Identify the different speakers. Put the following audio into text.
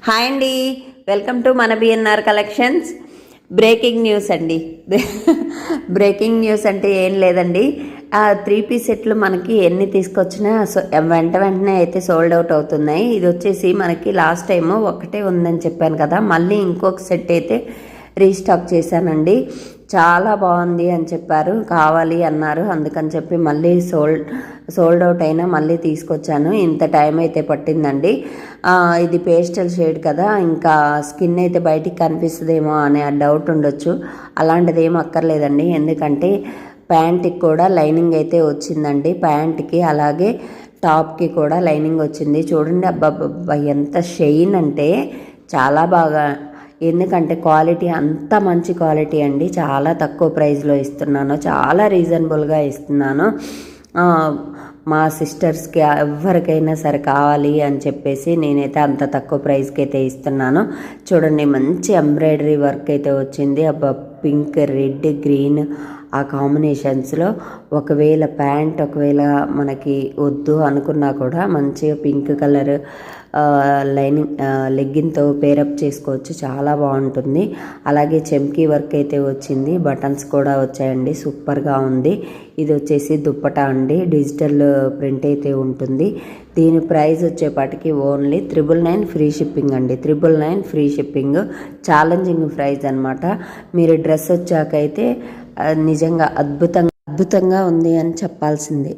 Speaker 1: Hi అండి, welcome to మన BNR collections. Breaking news అండి. బ్రేకింగ్ న్యూస్ అంటే ఏం లేదండి, 3 పీస్ సెట్లు మనకి ఎన్ని తీసుకొచ్చినా వెంటనే అయితే సోల్డ్ అవుట్ అవుతున్నాయి. ఇది వచ్చేసి మనకి లాస్ట్ టైము ఒకటే ఉందని చెప్పాను కదా, మళ్ళీ ఇంకొక సెట్ అయితే రీస్టాక్ చేశానండి. చాలా బాగుంది అని చెప్పారు, కావాలి అన్నారు, అందుకని చెప్పి మళ్ళీ సోల్డ్ అవుట్ అయినా మళ్ళీ తీసుకొచ్చాను. ఇంత టైం అయితే పట్టిందండి. ఇది పేస్టల్ షేడ్ కదా, ఇంకా స్కిన్ అయితే బయటికి కనిపిస్తుందేమో అనే డౌట్ ఉండొచ్చు. అలాంటిది ఏం అక్కర్లేదండి, ఎందుకంటే ప్యాంట్కి కూడా లైనింగ్ అయితే వచ్చిందండి. ప్యాంట్కి అలాగే టాప్కి కూడా లైనింగ్ వచ్చింది. చూడండి, అబ్బాబ్బా ఎంత షైన్ అంటే చాలా బాగా, ఎందుకంటే క్వాలిటీ అంత మంచి క్వాలిటీ అండి. చాలా తక్కువ ప్రైస్లో ఇస్తున్నాను, చాలా రీజనబుల్గా ఇస్తున్నాను. మా సిస్టర్స్కి ఎవరికైనా సరే కావాలి అని చెప్పేసి నేనైతే అంత తక్కువ ప్రైస్కి అయితే ఇస్తున్నాను. చూడండి, మంచి ఎంబ్రాయిడరీ వర్క్ అయితే వచ్చింది. అబ్బా, పింక్, రెడ్, గ్రీన్ ఆ కాంబినేషన్స్లో ఒకవేళ మనకి వద్దు అనుకున్నా కూడా మంచిగా పింక్ కలర్ లైనింగ్ లెగ్గిన్తో పేరప్ చేసుకోవచ్చు, చాలా బాగుంటుంది. అలాగే చెమ్కీ వర్క్ అయితే వచ్చింది, బటన్స్ కూడా వచ్చాయండి, సూపర్గా ఉంది. ఇది వచ్చేసి దుప్పటా అండి, డిజిటల్ ప్రింట్ అయితే ఉంటుంది. దీని ప్రైస్ వచ్చేపాటికి ఓన్లీ 999 ఫ్రీ షిప్పింగ్ అండి. 999 ఫ్రీ షిప్పింగ్, ఛాలెంజింగ్ ప్రైస్ అనమాట. మీరు డ్రెస్ వచ్చాకైతే నిజంగా అద్భుతంగా ఉంది అని చెప్పాల్సిందే.